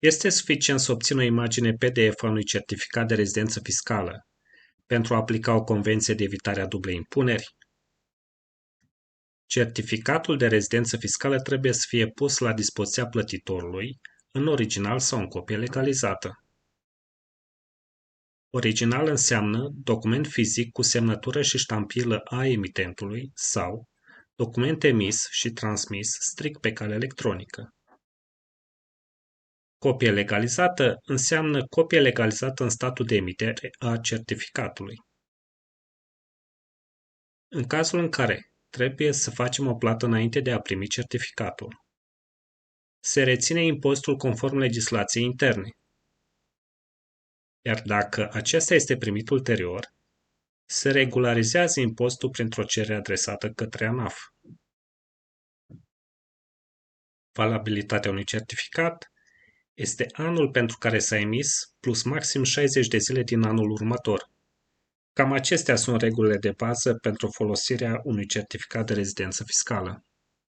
Este suficient să obțin o imagine PDF a unui certificat de rezidență fiscală pentru a aplica o convenție de evitare a dublei impuneri? Certificatul de rezidență fiscală trebuie să fie pus la dispoziția plătitorului, în original sau în copie legalizată. Original înseamnă document fizic cu semnătură și ștampilă a emitentului sau document emis și transmis strict pe cale electronică. Copie legalizată înseamnă copie legalizată în statul de emitere a certificatului. În cazul în care trebuie să facem o plată înainte de a primi certificatul, se reține impozitul conform legislației interne, iar dacă acesta este primit ulterior, se regularizează impozitul printr-o cerere adresată către ANAF. Valabilitatea unui certificat este anul pentru care s-a emis plus maxim 60 de zile din anul următor. Cam acestea sunt regulile de bază pentru folosirea unui certificat de rezidență fiscală.